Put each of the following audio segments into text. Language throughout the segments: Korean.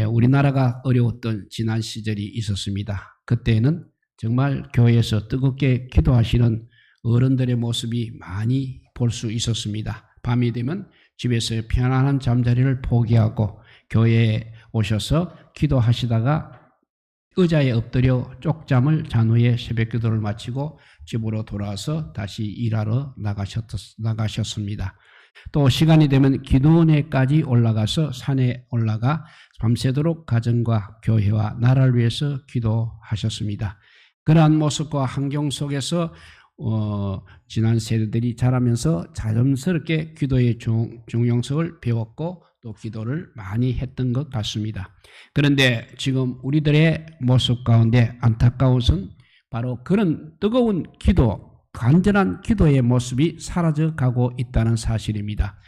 우리나라가 어려웠던 지난 시절이 있었습니다. 그때는 정말 교회에서 뜨겁게 기도하시는 어른들의 모습이 많이 볼 수 있었습니다. 밤이 되면 집에서 편안한 잠자리를 포기하고 교회에 오셔서 기도하시다가 의자에 엎드려 쪽잠을 잔 후에 새벽기도를 마치고 집으로 돌아와서 다시 일하러 나가셨습니다. 또 시간이 되면 기도원에까지 올라가서 산에 올라가 밤새도록 가정과 교회와 나라를 위해서 기도하셨습니다. 그러한 모습과 환경 속에서 지난 세대들이 자라면서 자연스럽게 기도의 중요성을 배웠고 또 기도를 많이 했던 것 같습니다. 그런데 지금 우리들의 모습 가운데 안타까운 것은 바로 그런 뜨거운 기도, 간절한 기도의 모습이 사라져가고 있다는 사실입니다.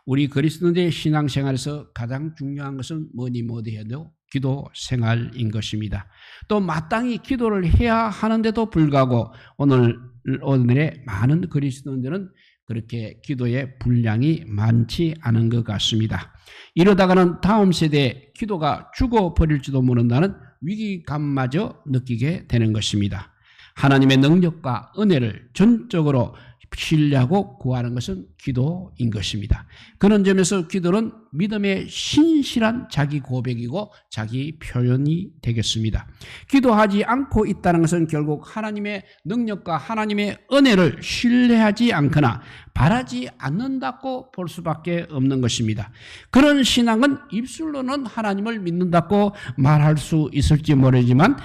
우리 그리스도인의 신앙생활에서 가장 중요한 것은 뭐니 해도 기도 생활인 것입니다. 또 마땅히 기도를 해야 하는데도 불구하고 오늘의 많은 그리스도인들은 그렇게 기도의 분량이 많지 않은 것 같습니다. 이러다가는 다음 세대에 기도가 죽어버릴지도 모른다는 위기감마저 느끼게 되는 것입니다. 하나님의 능력과 은혜를 전적으로 신뢰하고 구하는 것은 기도인 것입니다. 그런 점에서 기도는 믿음의 신실한 자기 고백이고 자기 표현이 되겠습니다. 기도하지 않고 있다는 것은 결국 하나님의 능력과 하나님의 은혜를 신뢰하지 않거나 바라지 않는다고 볼 수밖에 없는 것입니다. 그런 신앙은 입술로는 하나님을 믿는다고 말할 수 있을지 모르지만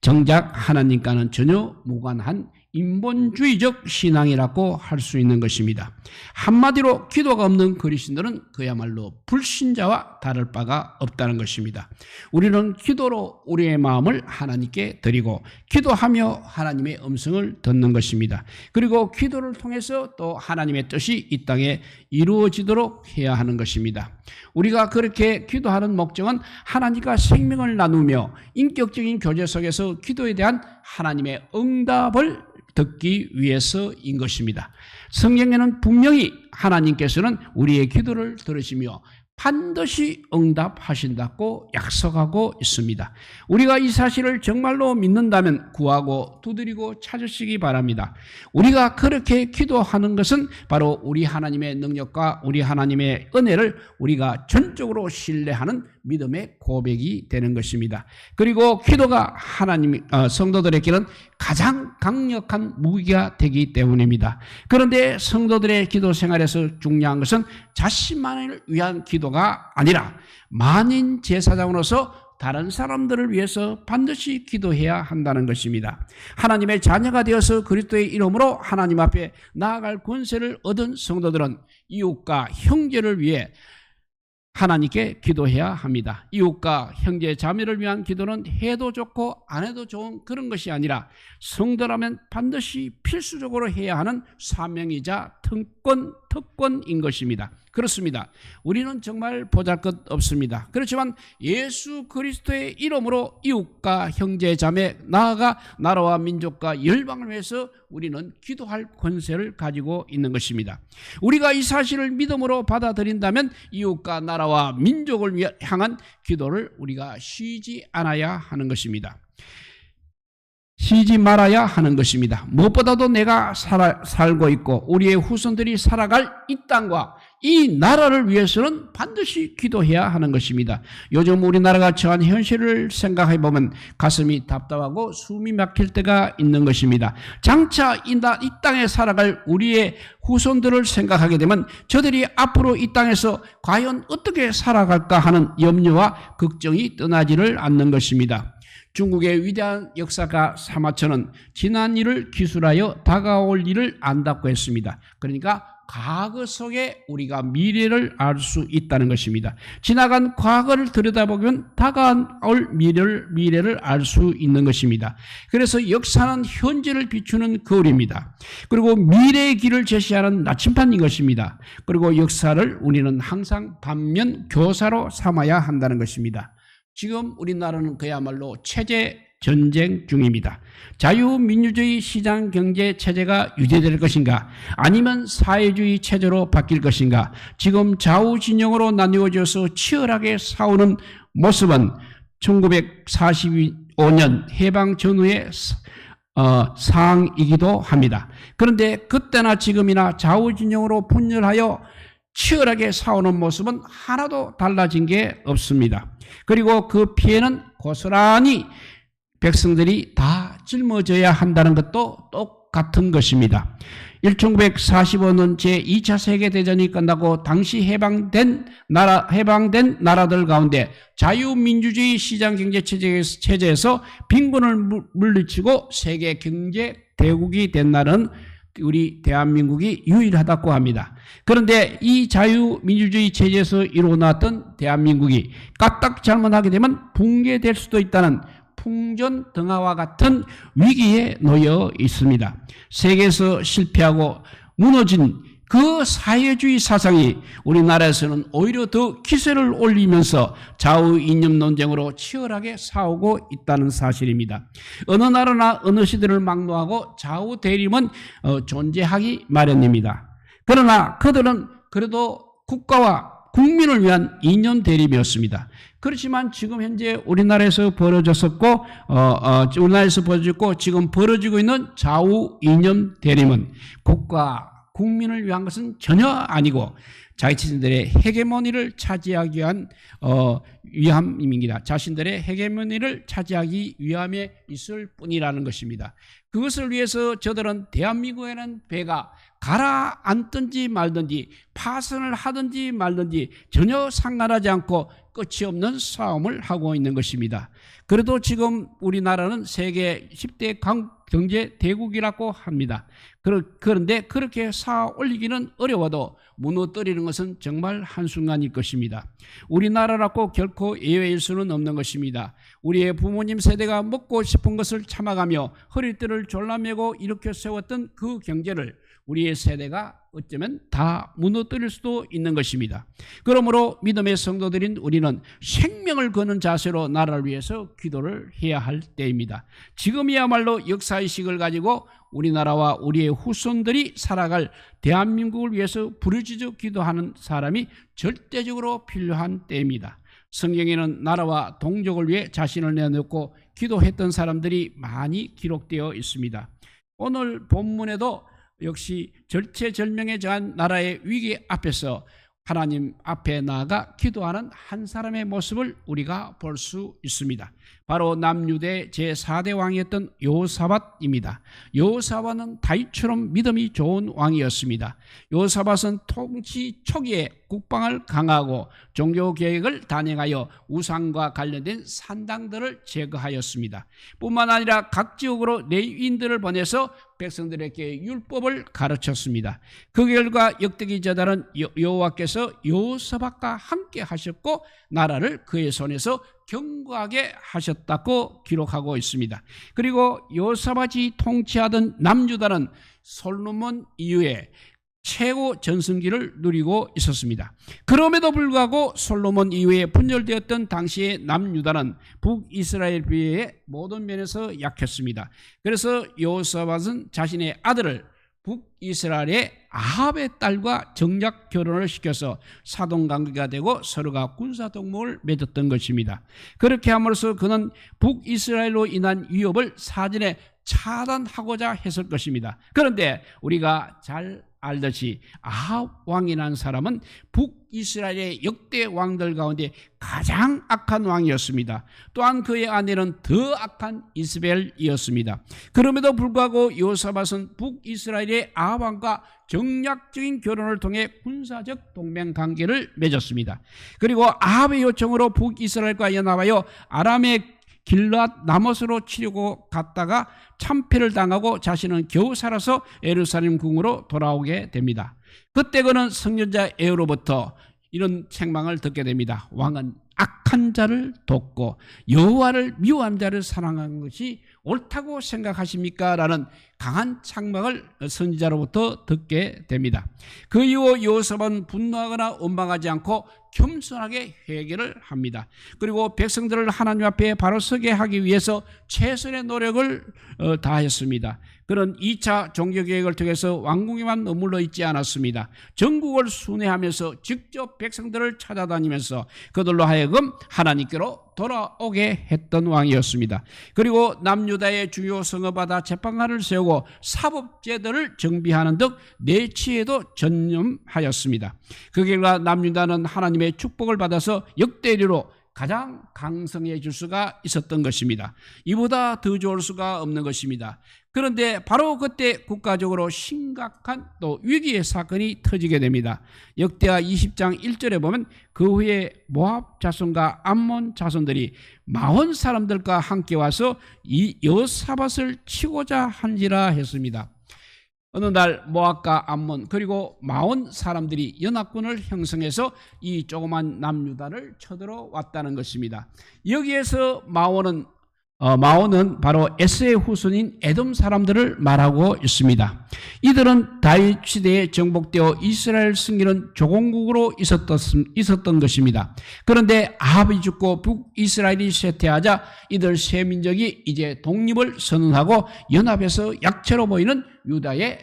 정작 하나님과는 전혀 무관한 인본주의적 신앙이라고 할 수 있는 것입니다. 한마디로 기도가 없는 그리스도인들은 그야말로 불신자와 다를 바가 없다는 것입니다. 우리는 기도로 우리의 마음을 하나님께 드리고 기도하며 하나님의 음성을 듣는 것입니다. 그리고 기도를 통해서 또 하나님의 뜻이 이 땅에 이루어지도록 해야 하는 것입니다. 우리가 그렇게 기도하는 목적은 하나님과 생명을 나누며 인격적인 교제 속에서 기도에 대한 하나님의 응답을 듣기 위해서인 것입니다. 성경에는 분명히 하나님께서는 우리의 기도를 들으시며 반드시 응답하신다고 약속하고 있습니다. 우리가 이 사실을 정말로 믿는다면 구하고 두드리고 찾으시기 바랍니다. 우리가 그렇게 기도하는 것은 바로 우리 하나님의 능력과 우리 하나님의 은혜를 우리가 전적으로 신뢰하는 믿음의 고백이 되는 것입니다. 그리고 기도가 성도들에게는 가장 강력한 무기가 되기 때문입니다. 그런데 성도들의 기도 생활에서 중요한 것은 자신만을 위한 기도가 아니라 만인 제사장으로서 다른 사람들을 위해서 반드시 기도해야 한다는 것입니다. 하나님의 자녀가 되어서 그리스도의 이름으로 하나님 앞에 나아갈 권세를 얻은 성도들은 이웃과 형제를 위해 하나님께 기도해야 합니다. 이웃과 형제 자매를 위한 기도는 해도 좋고 안 해도 좋은 그런 것이 아니라 성도라면 반드시 필수적으로 해야 하는 사명이자 특권인 것입니다. 그렇습니다. 우리는 정말 보잘것없습니다. 그렇지만 예수 그리스도의 이름으로 이웃과 형제 자매 나아가 나라와 민족과 열방을 위해서 우리는 기도할 권세를 가지고 있는 것입니다. 우리가 이 사실을 믿음으로 받아들인다면 이웃과 나라와 민족을 향한 기도를 우리가 쉬지 않아야 하는 것입니다. 쉬지 말아야 하는 것입니다. 무엇보다도 내가 살고 있고 우리의 후손들이 살아갈 이 땅과 이 나라를 위해서는 반드시 기도해야 하는 것입니다. 요즘 우리나라가 처한 현실을 생각해 보면 가슴이 답답하고 숨이 막힐 때가 있는 것입니다. 장차 이 땅에 살아갈 우리의 후손들을 생각하게 되면 저들이 앞으로 이 땅에서 과연 어떻게 살아갈까 하는 염려와 걱정이 떠나지를 않는 것입니다. 중국의 위대한 역사가 사마천은 지난 일을 기술하여 다가올 일을 안다고 했습니다. 그러니까 과거 속에 우리가 미래를 알 수 있다는 것입니다. 지나간 과거를 들여다보면 다가올 미래를 알 수 있는 것입니다. 그래서 역사는 현재를 비추는 거울입니다. 그리고 미래의 길을 제시하는 나침판인 것입니다. 그리고 역사를 우리는 항상 반면 교사로 삼아야 한다는 것입니다. 지금 우리나라는 그야말로 체제 전쟁 중입니다. 자유민주주의 시장경제 체제가 유지될 것인가, 아니면 사회주의 체제로 바뀔 것인가, 지금 좌우 진영으로 나뉘어져서 치열하게 싸우는 모습은 1945년 해방 전후의 상황이기도 합니다. 그런데 그때나 지금이나 좌우 진영으로 분열하여 치열하게 싸우는 모습은 하나도 달라진 게 없습니다. 그리고 그 피해는 고스란히 백성들이 다 짊어져야 한다는 것도 똑같은 것입니다. 1945년 제2차 세계대전이 끝나고 당시 해방된 나라들 가운데 자유민주주의 시장경제체제에서 빈곤을 물리치고 세계 경제 대국이 된 나라는 우리 대한민국이 유일하다고 합니다. 그런데 이 자유민주주의 체제에서 이루어났던 대한민국이 까딱 잘못하게 되면 붕괴될 수도 있다는 풍전등화와 같은 위기에 놓여 있습니다. 세계에서 실패하고 무너진 그 사회주의 사상이 우리나라에서는 오히려 더 기세를 올리면서 좌우 이념 논쟁으로 치열하게 싸우고 있다는 사실입니다. 어느 나라나 어느 시대를 막론하고 좌우 대립은 존재하기 마련입니다. 그러나 그들은 그래도 국가와 국민을 위한 이념 대립이었습니다. 그렇지만 지금 현재 우리나라에서 벌어졌었고, 우리나라에서 벌어졌고 지금 벌어지고 있는 좌우 이념 대립은 국가, 국민을 위한 것은 전혀 아니고 자신들의 헤게모니를 차지하기 위한 위함입니다. 자신들의 헤게모니를 차지하기 위함에 있을 뿐이라는 것입니다. 그것을 위해서 저들은 대한민국에는 배가 가라앉든지 말든지 파선을 하든지 말든지 전혀 상관하지 않고 끝이 없는 싸움을 하고 있는 것입니다. 그래도 지금 우리나라는 세계 10대 경제 대국이라고 합니다. 그런데 그렇게 쌓아 올리기는 어려워도 무너뜨리는 것은 정말 한순간일 것입니다. 우리나라라고 결코 예외일 수는 없는 것입니다. 우리의 부모님 세대가 먹고 싶은 것을 참아가며 허리띠를 졸라매고 일으켜 세웠던 그 경제를 우리의 세대가 어쩌면 다 무너뜨릴 수도 있는 것입니다. 그러므로 믿음의 성도들인 우리는 생명을 거는 자세로 나라를 위해서 기도를 해야 할 때입니다. 지금이야말로 역사의식을 가지고 우리나라와 우리의 후손들이 살아갈 대한민국을 위해서 부르짖어 기도하는 사람이 절대적으로 필요한 때입니다. 성경에는 나라와 동족을 위해 자신을 내놓고 기도했던 사람들이 많이 기록되어 있습니다. 오늘 본문에도 역시 절체절명에 처한 나라의 위기 앞에서 하나님 앞에 나아가 기도하는 한 사람의 모습을 우리가 볼 수 있습니다. 바로 남유대 제4대 왕이었던 여호사밧입니다. 여호사밧은 다윗처럼 믿음이 좋은 왕이었습니다. 여호사밧은 통치 초기에 국방을 강화하고 종교개혁을 단행하여 우상과 관련된 산당들을 제거하였습니다. 뿐만 아니라 각 지역으로 레위인들을 보내서 백성들에게 율법을 가르쳤습니다. 그 결과 역대기 저달은 여호와께서 여호사밧과 함께 하셨고 나라를 그의 손에서 견고하게 하셨다고 기록하고 있습니다. 그리고 여호사밧이 통치하던 남유다는 솔로몬 이후에 최고 전성기를 누리고 있었습니다. 그럼에도 불구하고 솔로몬 이후에 분열되었던 당시의 남유다는 북이스라엘에 비해 모든 면에서 약했습니다. 그래서 여호사밧은 자신의 아들을 북이스라엘의 아합의 딸과 정략 결혼을 시켜서 사돈관계가 되고 서로가 군사동맹을 맺었던 것입니다. 그렇게 함으로써 그는 북이스라엘로 인한 위협을 사전에 차단하고자 했을 것입니다. 그런데 우리가 잘 알듯이 아합 왕이라는 사람은 북이스라엘의 역대 왕들 가운데 가장 악한 왕이었습니다. 또한 그의 아내는 더 악한 이스벨이었습니다. 그럼에도 불구하고 여호사밧은 북이스라엘의 아합 왕과 정략적인 결혼을 통해 군사적 동맹 관계를 맺었습니다. 그리고 아합의 요청으로 북이스라엘과 연합하여 아람의 길앗 라못으로 치려고 갔다가 참패를 당하고 자신은 겨우 살아서 예루살렘 궁으로 돌아오게 됩니다. 그때 그는 선지자 에후로부터 이런 책망을 듣게 됩니다. 왕은 악한 자를 돕고 여호와를 미워하는 자를 사랑하는 것이 옳다고 생각하십니까? 라는 강한 책망을 선지자로부터 듣게 됩니다. 그 이후 여호사밧은 분노하거나 원망하지 않고 겸손하게 회개를 합니다. 그리고 백성들을 하나님 앞에 바로 서게 하기 위해서 최선의 노력을 다했습니다. 그런 2차 종교개혁을 통해서 왕궁에만 머물러 있지 않았습니다. 전국을 순회하면서 직접 백성들을 찾아다니면서 그들로 하여금 하나님께로 돌아오게 했던 왕이었습니다. 그리고 남유다의 주요 성읍마다 재판관을 세우고 사법제도를 정비하는 등 내치에도 전념하였습니다. 그 결과 남유다는 하나님의 축복을 받아서 역대리로 가장 강성해질 수가 있었던 것입니다. 이보다 더 좋을 수가 없는 것입니다. 그런데 바로 그때 국가적으로 심각한 또 위기의 사건이 터지게 됩니다. 역대하 20장 1절에 보면 그 후에 모압 자손과 암몬 자손들이 마온 사람들과 함께 와서 이 여호사밧을 치고자 한지라 했습니다. 어느 날 모압과 암몬 그리고 마온 사람들이 연합군을 형성해서 이 조그만 남유다를 쳐들어왔다는 것입니다. 여기에서 마온은 바로 에스의 후손인 에돔 사람들을 말하고 있습니다. 이들은 다윗 시대에 정복되어 이스라엘 승리는 조공국으로 있었던 것입니다. 그런데 아합이 죽고 북이스라엘이 쇠퇴하자 이들 세 민족이 이제 독립을 선언하고 연합해서 약체로 보이는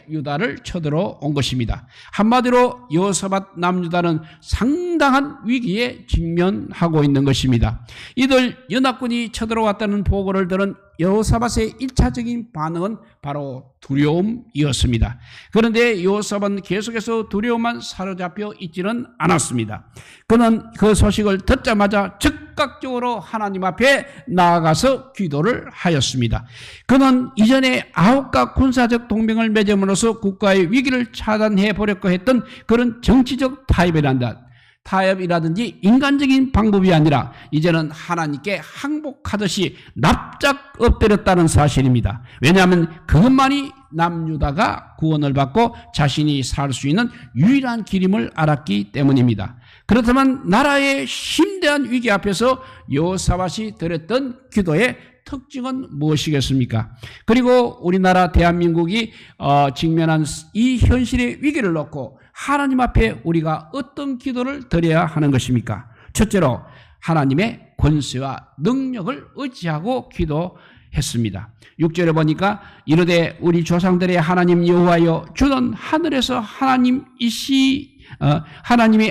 유다를 쳐들어온 것입니다. 한마디로 여호사밧 남유다는 상당한 위기에 직면하고 있는 것입니다. 이들 연합군이 쳐들어왔다는 보고를 들은 여호사밧의 1차적인 반응은 바로 두려움이었습니다. 그런데 여호사밧은 계속해서 두려움만 사로잡혀 있지는 않았습니다. 그는 그 소식을 듣자마자 즉각적으로 하나님 앞에 나아가서 기도를 하였습니다. 그는 이전에 아합과 군사적 동맹을 맺음으로써 국가의 위기를 차단해 보려고 했던 그런 정치적 타협이라든지 인간적인 방법이 아니라 이제는 하나님께 항복하듯이 납작 엎드렸다는 사실입니다. 왜냐하면 그것만이 남유다가 구원을 받고 자신이 살 수 있는 유일한 길임을 알았기 때문입니다. 그렇다면 나라의 심대한 위기 앞에서 여호사밧이 드렸던 기도의 특징은 무엇이겠습니까? 그리고 우리나라 대한민국이 직면한 이 현실의 위기를 놓고 하나님 앞에 우리가 어떤 기도를 드려야 하는 것입니까? 첫째로 하나님의 권세와 능력을 의지하고 기도했습니다. 6절에 보니까 이르되 우리 조상들의 하나님 여호와여 주는 하늘에서 하나님이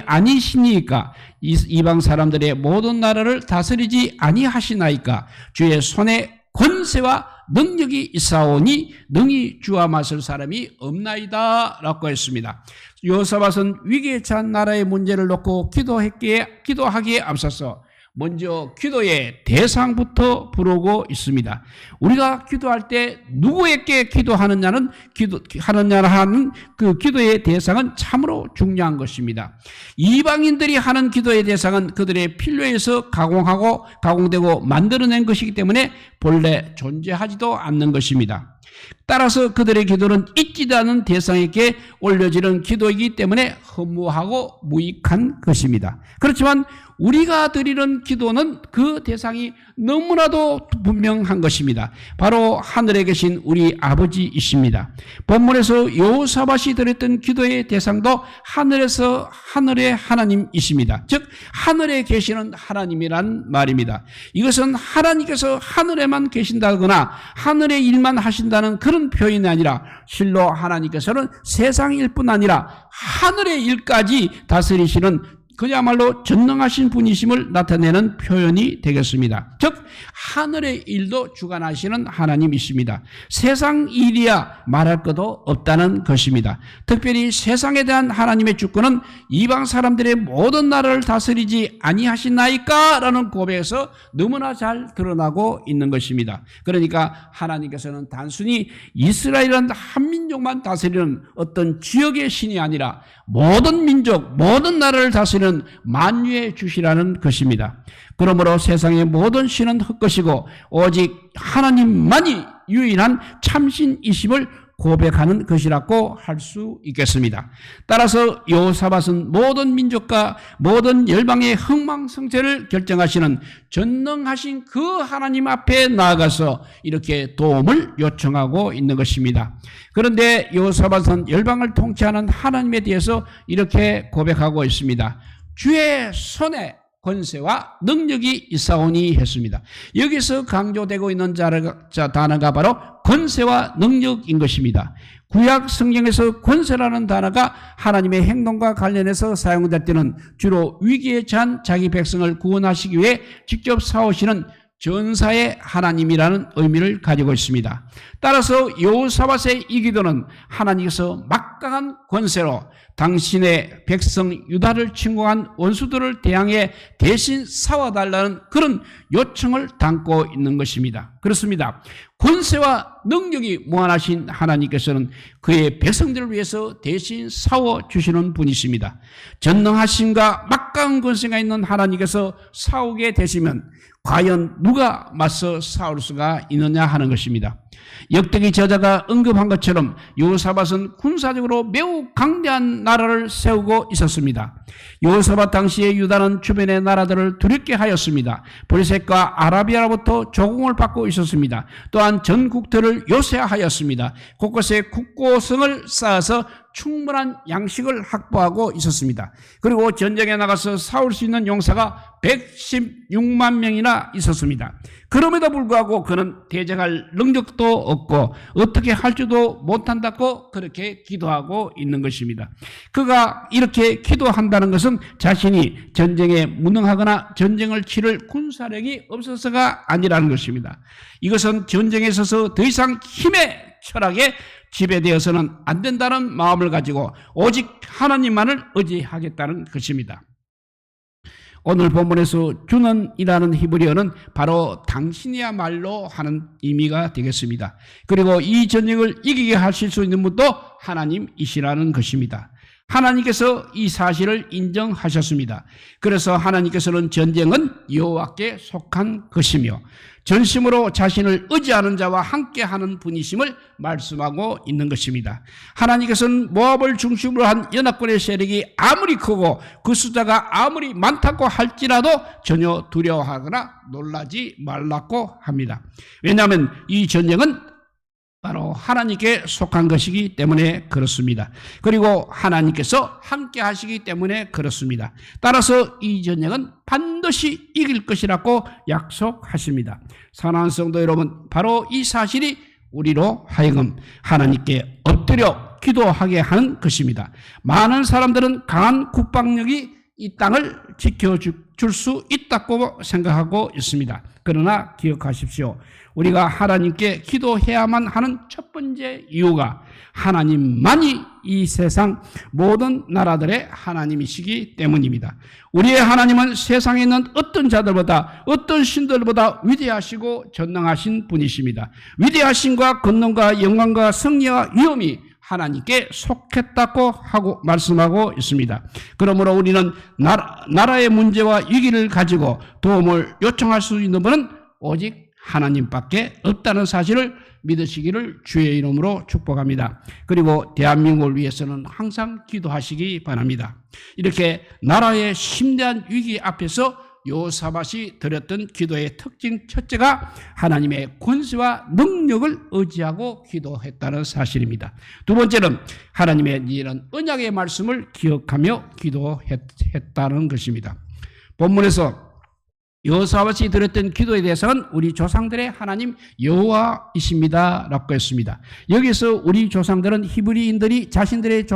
아니시니까 이방 사람들의 모든 나라를 다스리지 아니하시나이까 주의 손에 권세와 능력이 있사오니 능히 주와 맞설 사람이 없나이다 라고 했습니다. 여호사밧은 위기에 처한 나라의 문제를 놓고 기도하기에 앞서서 먼저 기도의 대상부터 부르고 있습니다. 우리가 기도할 때 누구에게 기도하느냐는 하는 그 기도의 대상은 참으로 중요한 것입니다. 이방인들이 하는 기도의 대상은 그들의 필요에서 가공되고 만들어낸 것이기 때문에 본래 존재하지도 않는 것입니다. 따라서 그들의 기도는 있지도 않은 대상에게 올려지는 기도이기 때문에 허무하고 무익한 것입니다. 그렇지만 우리가 드리는 기도는 그 대상이 너무나도 분명한 것입니다. 바로 하늘에 계신 우리 아버지이십니다. 본문에서 여호사밧이 드렸던 기도의 대상도 하늘의 하나님이십니다. 즉 하늘에 계시는 하나님이란 말입니다. 이것은 하나님께서 하늘에만 계신다거나 하늘의 일만 하신다는 그런 표현이 아니라 실로 하나님께서는 세상일 뿐 아니라 하늘의 일까지 다스리시는 그야말로 전능하신 분이심을 나타내는 표현이 되겠습니다. 즉 하늘의 일도 주관하시는 하나님이십니다. 세상 일이야 말할 것도 없다는 것입니다. 특별히 세상에 대한 하나님의 주권은 이방 사람들의 모든 나라를 다스리지 아니하시나이까 라는 고백에서 너무나 잘 드러나고 있는 것입니다. 그러니까 하나님께서는 단순히 이스라엘은 한 민족만 다스리는 어떤 지역의 신이 아니라 모든 민족, 모든 나라를 다스리는 만유의 주시라는 것입니다. 그러므로 세상의 모든 신은 헛것이고 오직 하나님만이 유일한 참신이심을 고백하는 것이라고 할 수 있겠습니다. 따라서 여호사밧은 모든 민족과 모든 열방의 흥망성쇠를 결정하시는 전능하신 그 하나님 앞에 나아가서 이렇게 도움을 요청하고 있는 것입니다. 그런데 여호사밧은 열방을 통치하는 하나님에 대해서 이렇게 고백하고 있습니다. 주의 손에 권세와 능력이 있사오니 했습니다. 여기서 강조되고 있는 단어가 바로 권세와 능력인 것입니다. 구약 성경에서 권세라는 단어가 하나님의 행동과 관련해서 사용될 때는 주로 위기에 처한 자기 백성을 구원하시기 위해 직접 싸우시는 전사의 하나님이라는 의미를 가지고 있습니다. 따라서 여호사밧의 이 기도는 하나님께서 막강한 권세로 당신의 백성 유다를 침공한 원수들을 대항해 대신 싸워달라는 그런 요청을 담고 있는 것입니다. 그렇습니다. 권세와 능력이 무한하신 하나님께서는 그의 백성들을 위해서 대신 싸워주시는 분이십니다. 전능하심과 막강한 권세가 있는 하나님께서 싸우게 되시면 과연 누가 맞서 싸울 수가 있느냐 하는 것입니다. 역대기 저자가 언급한 것처럼 여호사밧은 군사적으로 매우 강대한 나라를 세우고 있었습니다. 여호사밧 당시에 유다는 주변의 나라들을 두렵게 하였습니다. 블레셋과 아라비아로부터 조공을 받고 있었습니다. 또한 전국들을 요새하였습니다. 곳곳에 국고성을 쌓아서 충분한 양식을 확보하고 있었습니다. 그리고 전쟁에 나가서 싸울 수 있는 용사가 116만 명이나 있었습니다. 그럼에도 불구하고 그는 대적할 능력도 없고 어떻게 할 줄도 못한다고 그렇게 기도하고 있는 것입니다. 그가 이렇게 기도한다는 것은 자신이 전쟁에 무능하거나 전쟁을 치를 군사력이 없어서가 아니라는 것입니다. 이것은 전쟁에 있어서 더 이상 힘의 철학에 지배되어서는 안 된다는 마음을 가지고 오직 하나님만을 의지하겠다는 것입니다. 오늘 본문에서 주는이라는 히브리어는 바로 당신이야말로 하는 의미가 되겠습니다. 그리고 이 전쟁을 이기게 하실 수 있는 분도 하나님이시라는 것입니다. 하나님께서 이 사실을 인정하셨습니다. 그래서 하나님께서는 전쟁은 여호와께 속한 것이며 전심으로 자신을 의지하는 자와 함께하는 분이심을 말씀하고 있는 것입니다. 하나님께서는 모압을 중심으로 한 연합군의 세력이 아무리 크고 그 숫자가 아무리 많다고 할지라도 전혀 두려워하거나 놀라지 말라고 합니다. 왜냐하면 이 전쟁은 바로 하나님께 속한 것이기 때문에 그렇습니다. 그리고 하나님께서 함께 하시기 때문에 그렇습니다. 따라서 이 전쟁은 반드시 이길 것이라고 약속하십니다. 사랑하는 성도 여러분, 바로 이 사실이 우리로 하여금 하나님께 엎드려 기도하게 하는 것입니다. 많은 사람들은 강한 국방력이 이 땅을 지켜줄 수 있다고 생각하고 있습니다. 그러나 기억하십시오. 우리가 하나님께 기도해야만 하는 첫 번째 이유가 하나님만이 이 세상 모든 나라들의 하나님이시기 때문입니다. 우리의 하나님은 세상에 있는 어떤 자들보다 어떤 신들보다 위대하시고 전능하신 분이십니다. 위대하심과 권능과 영광과 승리와 위엄이 하나님께 속했다고 하고 말씀하고 있습니다. 그러므로 우리는 나라의 문제와 위기를 가지고 도움을 요청할 수 있는 분은 오직 하나님밖에 없다는 사실을 믿으시기를 주의 이름으로 축복합니다. 그리고 대한민국을 위해서는 항상 기도하시기 바랍니다. 이렇게 나라의 심대한 위기 앞에서 여호사밧이 드렸던 기도의 특징 첫째가 하나님의 권세와 능력을 의지하고 기도했다는 사실입니다. 두 번째는 하나님의 이런 언약의 말씀을 기억하며 기도했다는 것입니다. 본문에서 여호사밧이 드렸던 기도의 대상은 우리 조상들의 하나님 여호와이십니다 라고 했습니다. 여기서 우리 조상들은 히브리인들이 자신들의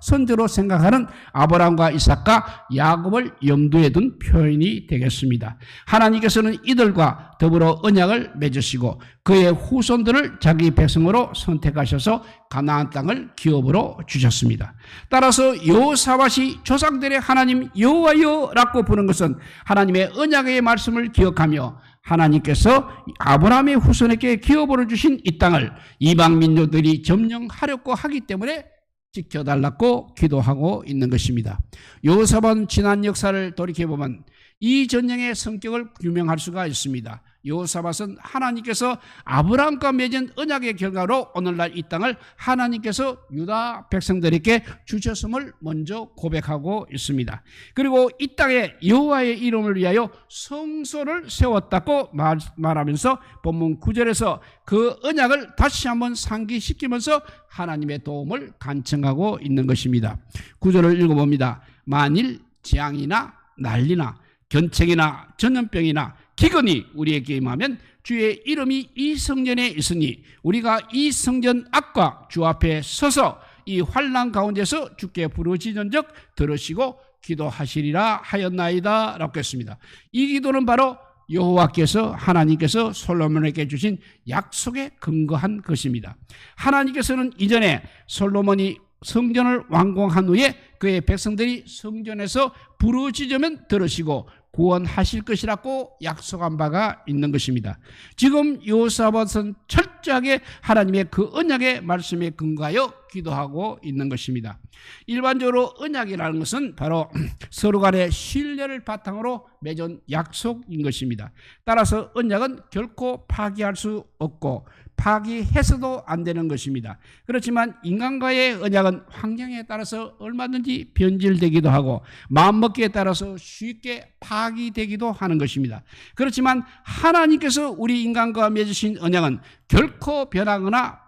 선조로 생각하는 아브라함과 이삭과 야곱을 염두에 둔 표현이 되겠습니다. 하나님께서는 이들과 더불어 언약을 맺으시고 그의 후손들을 자기 백성으로 선택하셔서 가나안 땅을 기업으로 주셨습니다. 따라서 여호사밧이 조상들의 하나님 여호와여라고 부르는 것은 하나님의 언약의 말씀을 기억하며 하나님께서 아브라함의 후손에게 기업으로 주신 이 땅을 이방 민족들이 점령하려고 하기 때문에 지켜달라고 기도하고 있는 것입니다. 여호사밧 지난 역사를 돌이켜보면 이 전쟁의 성격을 규명할 수가 있습니다. 여호사밧은 하나님께서 아브라함과 맺은 언약의 결과로 오늘날 이 땅을 하나님께서 유다 백성들에게 주셨음을 먼저 고백하고 있습니다. 그리고 이 땅에 여호와의 이름을 위하여 성소를 세웠다고 말하면서 본문 9절에서 그 언약을 다시 한번 상기시키면서 하나님의 도움을 간청하고 있는 것입니다. 9절을 읽어봅니다. 만일 재앙이나 난리나 견책이나 전염병이나 기근이 우리에게 임하면 주의 이름이 이 성전에 있으니 우리가 이 성전 앞과 주 앞에 서서 이 환난 가운데서 주께 부르짖은즉 들으시고 기도하시리라 하였나이다 라고 했습니다. 이 기도는 바로 여호와께서 하나님께서 솔로몬에게 주신 약속에 근거한 것입니다. 하나님께서는 이전에 솔로몬이 성전을 완공한 후에 그의 백성들이 성전에서 부르짖으면 들으시고 구원하실 것이라고 약속한 바가 있는 것입니다. 지금 여호사밧은 철저하게 하나님의 그 언약의 말씀에 근거하여 기도하고 있는 것입니다. 일반적으로 언약이라는 것은 바로 서로 간의 신뢰를 바탕으로 맺은 약속인 것입니다. 따라서 언약은 결코 파기할 수 없고 파기해서도 안 되는 것입니다. 그렇지만 인간과의 언약은 환경에 따라서 얼마든지 변질되기도 하고 마음먹기에 따라서 쉽게 파기되기도 하는 것입니다. 그렇지만 하나님께서 우리 인간과 맺으신 언약은 결코 변하거나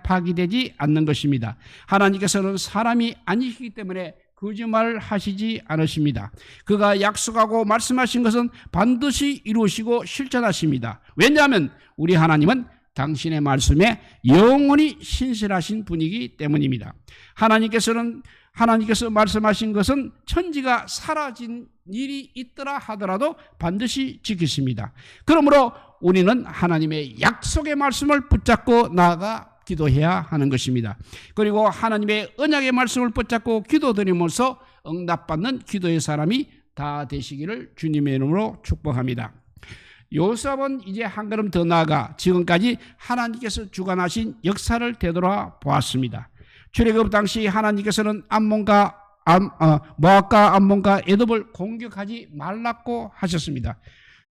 파기되지 않는 것입니다. 하나님께서는 사람이 아니시기 때문에 거짓말을 하시지 않으십니다. 그가 약속하고 말씀하신 것은 반드시 이루시고 실천하십니다. 왜냐하면 우리 하나님은 당신의 말씀에 영원히 신실하신 분이기 때문입니다. 하나님께서 말씀하신 것은 천지가 사라진 일이 있더라 하더라도 반드시 지키십니다. 그러므로 우리는 하나님의 약속의 말씀을 붙잡고 나아가 기도해야 하는 것입니다. 그리고 하나님의 언약의 말씀을 붙잡고 기도드리면서 응답받는 기도의 사람이 다 되시기를 주님의 이름으로 축복합니다. 여호사밧은 이제 한 걸음 더 나아가 지금까지 하나님께서 주관하신 역사를 되돌아 보았습니다. 출애굽 당시 하나님께서는 모압과 암몬과 에돔을 공격하지 말라고 하셨습니다.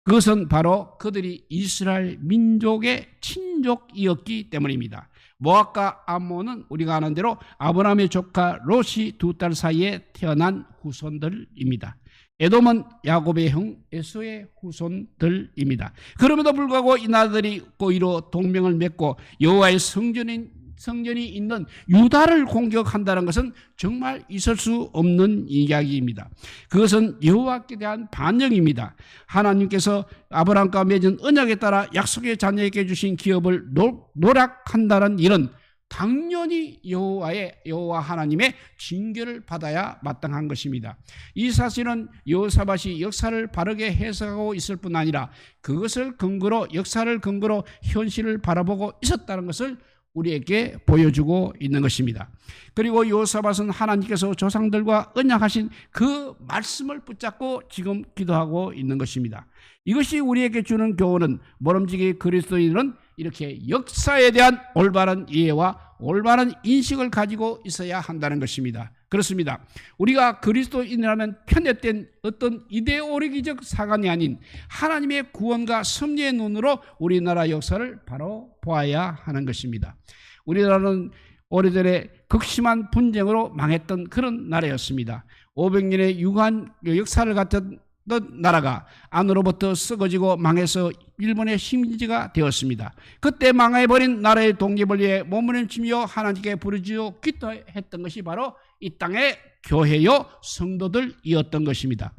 그것은 바로 그들이 이스라엘 민족의 친족이었기 때문입니다. 모압과 암몬은 우리가 아는 대로 아브라함의 조카 롯이 두 딸 사이에 태어난 후손들입니다. 에돔은 야곱의 형 에서의 후손들입니다. 그럼에도 불구하고 이 나라들이 고의로 동맹을 맺고 여호와의 성전이 있는 유다를 공격한다는 것은 정말 있을 수 없는 이야기입니다. 그것은 여호와께 대한 반역입니다. 하나님께서 아브라함과 맺은 언약에 따라 약속의 자녀에게 주신 기업을 노락한다는 일은 당연히 여호와 하나님의 징계를 받아야 마땅한 것입니다. 이 사실은 여호사밧이 역사를 바르게 해석하고 있을 뿐 아니라 그것을 근거로 역사를 근거로 현실을 바라보고 있었다는 것을 우리에게 보여주고 있는 것입니다. 그리고 여호사밧은 하나님께서 조상들과 언약하신 그 말씀을 붙잡고 지금 기도하고 있는 것입니다. 이것이 우리에게 주는 교훈은 모름지기 그리스도인은 이렇게 역사에 대한 올바른 이해와 올바른 인식을 가지고 있어야 한다는 것입니다. 그렇습니다. 우리가 그리스도인이라면 편협된 어떤 이데올로기적 사관이 아닌 하나님의 구원과 섭리의 눈으로 우리나라 역사를 바로 보아야 하는 것입니다. 우리나라는 오래전에 극심한 분쟁으로 망했던 그런 나라였습니다. 500년의 유구한 역사를 갖던 나라가 안으로부터 썩어지고 망해서 일본의 식민지가 되었습니다. 그때 망해버린 나라의 독립을 위해 몸부림치며 하나님께 부르짖어 기도했던 것이 바로 이 땅의 교회요 성도들이었던 것입니다.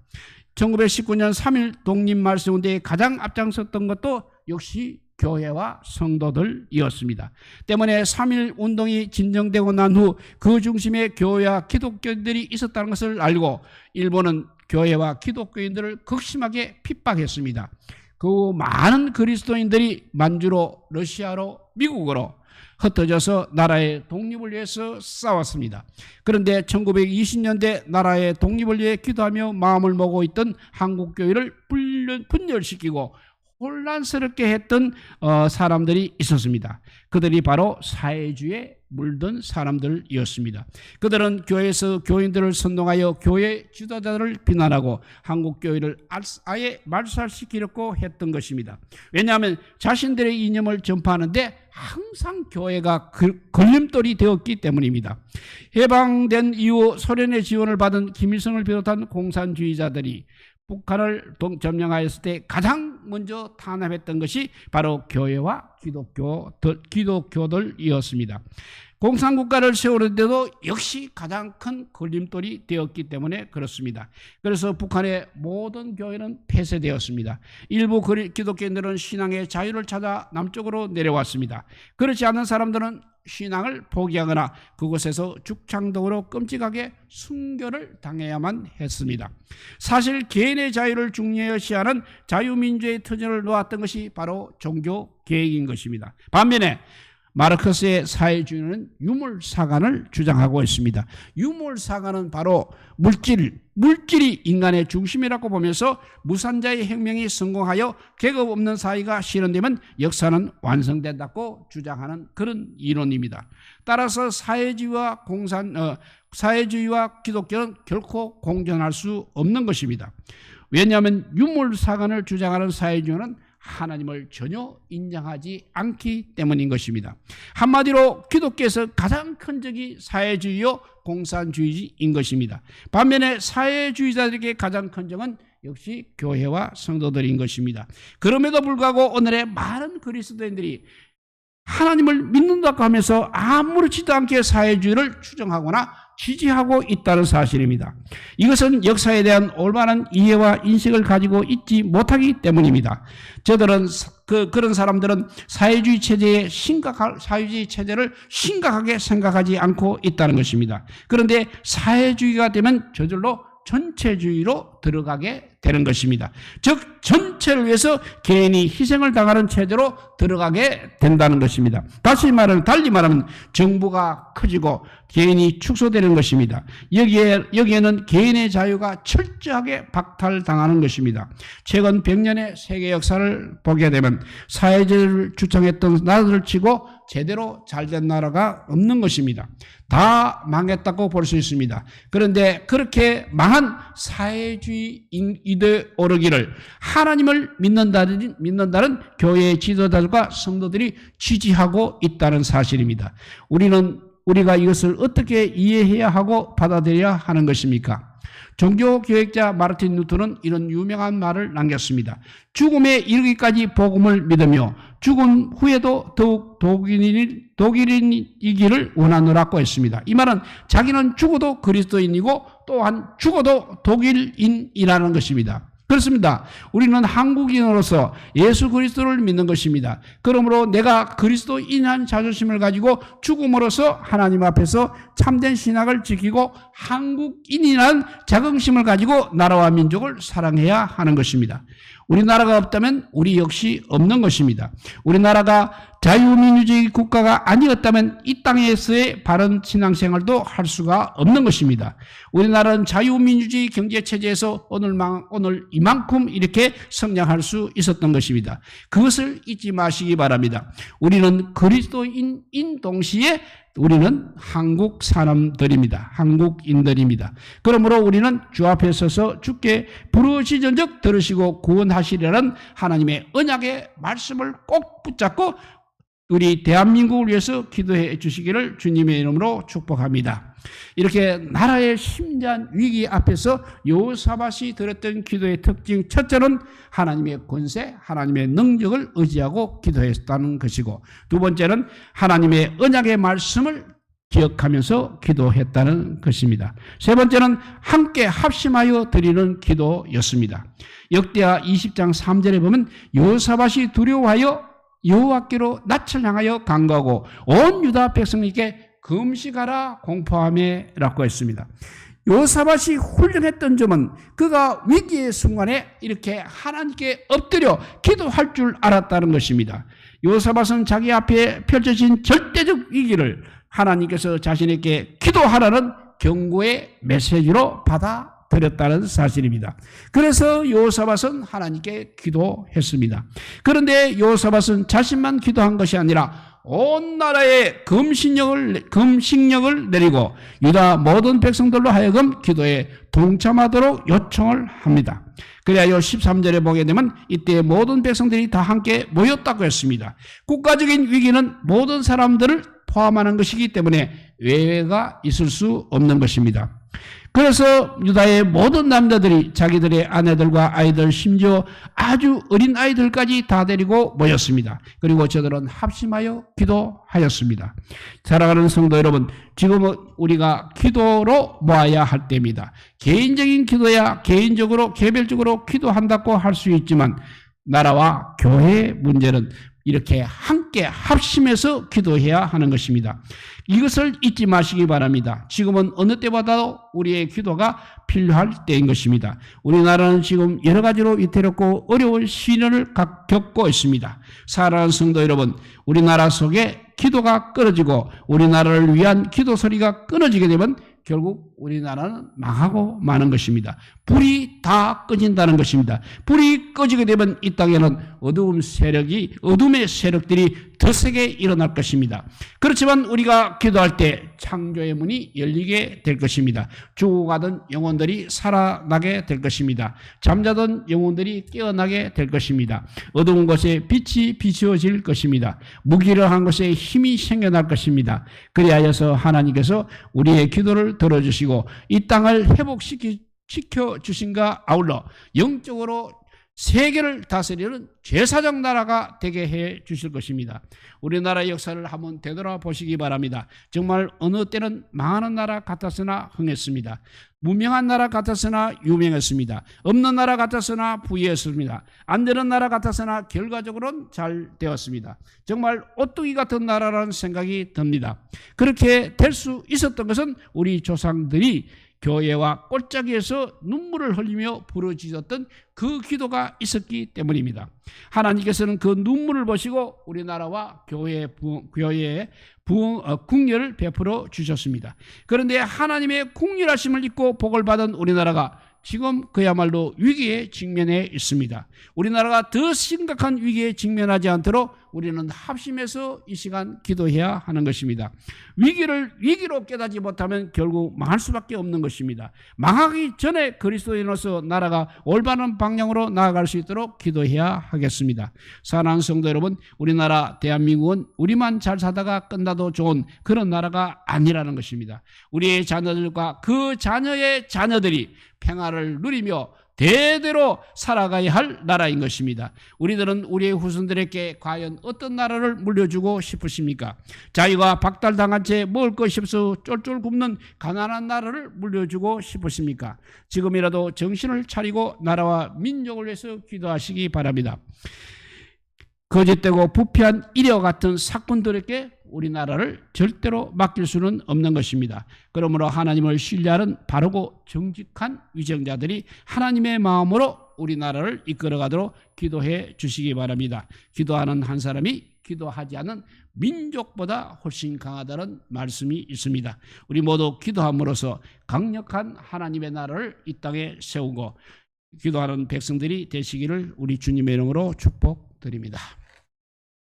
1919년 3.1 독립말세운동에 가장 앞장섰던 것도 역시 교회와 성도들이었습니다. 때문에 3.1 운동이 진정되고 난 후 그 중심에 교회와 기독교인들이 있었다는 것을 알고 일본은 교회와 기독교인들을 극심하게 핍박했습니다. 그 많은 그리스도인들이 만주로 러시아로 미국으로 흩어져서 나라의 독립을 위해서 싸웠습니다. 그런데 1920년대 나라의 독립을 위해 기도하며 마음을 먹고 있던 한국교회를 분열시키고 혼란스럽게 했던 사람들이 있었습니다. 그들이 바로 사회주의에 물든 사람들이었습니다. 그들은 교회에서 교인들을 선동하여 교회 지도자들을 비난하고 한국교회를 아예 말살시키려고 했던 것입니다. 왜냐하면 자신들의 이념을 전파하는데 항상 교회가 걸림돌이 되었기 때문입니다. 해방된 이후 소련의 지원을 받은 김일성을 비롯한 공산주의자들이 북한을 점령하였을 때 가장 먼저 탄압했던 것이 바로 교회와 기독교들이었습니다. 공산국가를 세우는데도 역시 가장 큰 걸림돌이 되었기 때문에 그렇습니다. 그래서 북한의 모든 교회는 폐쇄되었습니다. 일부 기독교인들은 신앙의 자유를 찾아 남쪽으로 내려왔습니다. 그렇지 않은 사람들은 신앙을 포기하거나 그곳에서 죽창동으로 끔찍하게 순교를 당해야만 했습니다. 사실 개인의 자유를 중요시하는 자유민주의 터전을 놓았던 것이 바로 종교 개혁인 것입니다. 반면에 마르크스의 사회주의는 유물사관을 주장하고 있습니다. 유물사관은 바로 물질이 인간의 중심이라고 보면서 무산자의 혁명이 성공하여 계급 없는 사회가 실현되면 역사는 완성된다고 주장하는 그런 이론입니다. 따라서 사회주의와 기독교는 결코 공존할 수 없는 것입니다. 왜냐하면 유물사관을 주장하는 사회주의는 하나님을 전혀 인정하지 않기 때문인 것입니다. 한마디로 기독교에서 가장 큰 적이 사회주의요 공산주의인 것입니다. 반면에 사회주의자들에게 가장 큰 적은 역시 교회와 성도들인 것입니다. 그럼에도 불구하고 오늘의 많은 그리스도인들이 하나님을 믿는다고 하면서 아무렇지도 않게 사회주의를 추정하거나 지지하고 있다는 사실입니다. 이것은 역사에 대한 올바른 이해와 인식을 가지고 있지 못하기 때문입니다. 저들은 그런 사람들은 사회주의 체제를 심각하게 생각하지 않고 있다는 것입니다. 그런데 사회주의가 되면 저절로 전체주의로 들어가게 되는 것입니다. 즉 전체를 위해서 개인이 희생을 당하는 체제로 들어가게 된다는 것입니다. 달리 말하면 정부가 커지고 개인이 축소되는 것입니다. 여기에는 개인의 자유가 철저하게 박탈당하는 것입니다. 최근 100년의 세계 역사를 보게 되면 사회주의를 주창했던 나라들을 치고 제대로 잘된 나라가 없는 것입니다. 다 망했다고 볼 수 있습니다. 그런데 그렇게 망한 사회주의 이데올로기를 하나님을 믿는다는 교회의 지도자들과 성도들이 지지하고 있다는 사실입니다. 우리가 이것을 어떻게 이해해야 하고 받아들여야 하는 것입니까? 종교교역자 마르틴 루터는 이런 유명한 말을 남겼습니다. 죽음에 이르기까지 복음을 믿으며 죽음 후에도 더욱 독일인이기를 원하노라고 했습니다. 이 말은 자기는 죽어도 그리스도인이고 또한 죽어도 독일인이라는 것입니다. 그렇습니다. 우리는 한국인으로서 예수 그리스도를 믿는 것입니다. 그러므로 내가 그리스도인한 자존심을 가지고 죽음으로써 하나님 앞에서 참된 신학을 지키고 한국인이란 자긍심을 가지고 나라와 민족을 사랑해야 하는 것입니다. 우리나라가 없다면 우리 역시 없는 것입니다. 우리나라가 자유민주주의 국가가 아니었다면 이 땅에서의 바른 신앙생활도 할 수가 없는 것입니다. 우리나라는 자유민주주의 경제체제에서 오늘 이만큼 이렇게 성장할 수 있었던 것입니다. 그것을 잊지 마시기 바랍니다. 우리는 그리스도인인 동시에 우리는 한국 사람들입니다. 한국인들입니다. 그러므로 우리는 주 앞에 서서 주께 부르짖은즉 들으시고 구원하시리라는 하나님의 언약의 말씀을 꼭 붙잡고 우리 대한민국을 위해서 기도해 주시기를 주님의 이름으로 축복합니다. 이렇게 나라의 심대한 위기 앞에서 여호사밧이 드렸던 기도의 특징 첫째는 하나님의 권세, 하나님의 능력을 의지하고 기도했다는 것이고, 두 번째는 하나님의 언약의 말씀을 기억하면서 기도했다는 것입니다. 세 번째는 함께 합심하여 드리는 기도였습니다. 역대하 20장 3절에 보면 여호사밧이 두려워하여 여호와께로 낯을 향하여 간구하고 온 유다 백성에게 금식하라 공포하매라고 했습니다. 여호사밧이 훌륭했던 점은 그가 위기의 순간에 이렇게 하나님께 엎드려 기도할 줄 알았다는 것입니다. 여호사밧은 자기 앞에 펼쳐진 절대적 위기를 하나님께서 자신에게 기도하라는 경고의 메시지로 받아들였다는 사실입니다. 그래서 여호사밧은 하나님께 기도했습니다. 그런데 여호사밧은 자신만 기도한 것이 아니라 온 나라에 금식령을 내리고 유다 모든 백성들로 하여금 기도에 동참하도록 요청을 합니다. 그래야 13절에 보게 되면 이때 모든 백성들이 다 함께 모였다고 했습니다. 국가적인 위기는 모든 사람들을 포함하는 것이기 때문에 외회가 있을 수 없는 것입니다. 그래서 유다의 모든 남자들이 자기들의 아내들과 아이들, 심지어 아주 어린 아이들까지 다 데리고 모였습니다. 그리고 저들은 합심하여 기도하였습니다. 사랑하는 성도 여러분, 지금은 우리가 기도로 모아야 할 때입니다. 개인적인 기도야 개인적으로 개별적으로 기도한다고 할 수 있지만 나라와 교회의 문제는 이렇게 함께 합심해서 기도해야 하는 것입니다. 이것을 잊지 마시기 바랍니다. 지금은 어느 때보다도 우리의 기도가 필요할 때인 것입니다. 우리나라는 지금 여러 가지로 위태롭고 어려운 시련을 겪고 있습니다. 사랑하는 성도 여러분, 우리나라 속에 기도가 끊어지고 우리나라를 위한 기도 소리가 끊어지게 되면 결국 우리나라는 망하고 마는 것입니다. 불이 다 꺼진다는 것입니다. 불이 꺼지게 되면 이 땅에는 어두움의 세력들이 더 세게 일어날 것입니다. 그렇지만 우리가 기도할 때 창조의 문이 열리게 될 것입니다. 죽어가던 영혼들이 살아나게 될 것입니다. 잠자던 영혼들이 깨어나게 될 것입니다. 어두운 곳에 빛이 비추어질 것입니다. 무기력한 곳에 힘이 생겨날 것입니다. 그리하여서 하나님께서 우리의 기도를 들어주시고 이 땅을 회복시켜 주신가 아울러 영적으로 세계를 다스리는 제사장 나라가 되게 해 주실 것입니다. 우리나라의 역사를 한번 되돌아보시기 바랍니다. 정말 어느 때는 망하는 나라 같았으나 흥했습니다. 무명한 나라 같았으나 유명했습니다. 없는 나라 같았으나 부유했습니다. 안 되는 나라 같았으나 결과적으로는 잘 되었습니다. 정말 오뚜기 같은 나라라는 생각이 듭니다. 그렇게 될 수 있었던 것은 우리 조상들이 교회와 골짜기에서 눈물을 흘리며 부르짖었던 그 기도가 있었기 때문입니다. 하나님께서는 그 눈물을 보시고 우리나라와 교회에 국렬을 베풀어 주셨습니다. 그런데 하나님의 국렬하심을 입고 복을 받은 우리나라가 지금 그야말로 위기에 직면해 있습니다. 우리나라가 더 심각한 위기에 직면하지 않도록 우리는 합심해서 이 시간 기도해야 하는 것입니다. 위기를 위기로 깨닫지 못하면 결국 망할 수밖에 없는 것입니다. 망하기 전에 그리스도인으로서 나라가 올바른 방향으로 나아갈 수 있도록 기도해야 하겠습니다. 사랑하는 성도 여러분, 우리나라 대한민국은 우리만 잘 사다가 끝나도 좋은 그런 나라가 아니라는 것입니다. 우리의 자녀들과 그 자녀의 자녀들이 평화를 누리며 대대로 살아가야 할 나라인 것입니다. 우리들은 우리의 후손들에게 과연 어떤 나라를 물려주고 싶으십니까? 자유가 박탈당한 채 먹을 것이 없어 쫄쫄 굶는 가난한 나라를 물려주고 싶으십니까? 지금이라도 정신을 차리고 나라와 민족을 위해서 기도하시기 바랍니다. 거짓되고 부패한 이려 같은 사건들에게 우리나라를 절대로 맡길 수는 없는 것입니다. 그러므로 하나님을 신뢰하는 바르고 정직한 위정자들이 하나님의 마음으로 우리나라를 이끌어가도록 기도해 주시기 바랍니다. 기도하는 한 사람이 기도하지 않은 민족보다 훨씬 강하다는 말씀이 있습니다. 우리 모두 기도함으로써 강력한 하나님의 나라를 이 땅에 세우고 기도하는 백성들이 되시기를 우리 주님의 이름으로 축복드립니다.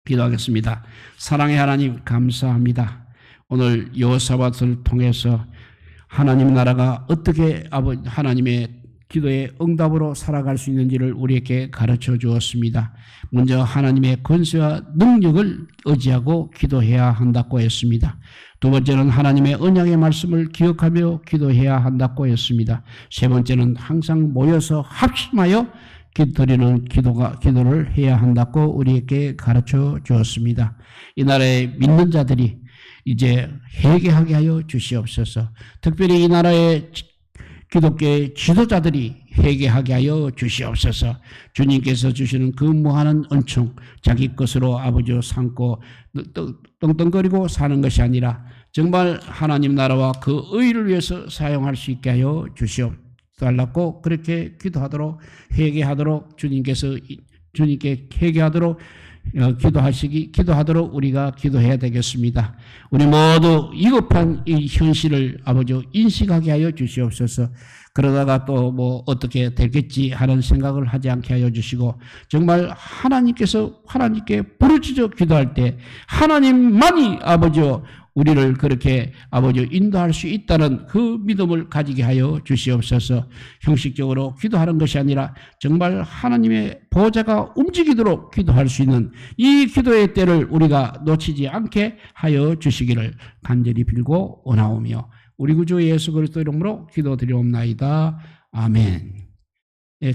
기도하겠습니다. 사랑의 하나님 감사합니다. 오늘 여호사밧을 통해서 하나님 나라가 어떻게 하나님의 기도의 응답으로 살아갈 수 있는지를 우리에게 가르쳐 주었습니다. 먼저 하나님의 권세와 능력을 의지하고 기도해야 한다고 했습니다. 두 번째는 하나님의 언약의 말씀을 기억하며 기도해야 한다고 했습니다. 세 번째는 항상 모여서 합심하여 드리는 기도를 해야 한다고 우리에게 가르쳐 주었습니다. 이 나라의 믿는 자들이 이제 회개하게 하여 주시옵소서. 특별히 이 나라의 기독교의 지도자들이 회개하게 하여 주시옵소서. 주님께서 주시는 그 무한한 은총, 자기 것으로 아버지 삼고 떵떵거리고 사는 것이 아니라 정말 하나님 나라와 그 의를 위해서 사용할 수 있게 하여 주시옵소서. 달라고 그렇게 기도하도록 회개하도록 주님께 회개하도록 기도하도록 우리가 기도해야 되겠습니다. 우리 모두 위급한 이 현실을 아버지 인식하게 하여 주시옵소서. 그러다가 또 뭐 어떻게 되겠지 하는 생각을 하지 않게 하여 주시고 정말 하나님께 부르짖어 기도할 때 하나님만이 아버지요 우리를 그렇게 아버지 인도할 수 있다는 그 믿음을 가지게 하여 주시옵소서. 형식적으로 기도하는 것이 아니라 정말 하나님의 보좌가 움직이도록 기도할 수 있는 이 기도의 때를 우리가 놓치지 않게 하여 주시기를 간절히 빌고 원하오며 우리 구주 예수 그리스도 이름으로 기도드리옵나이다. 아멘. 예,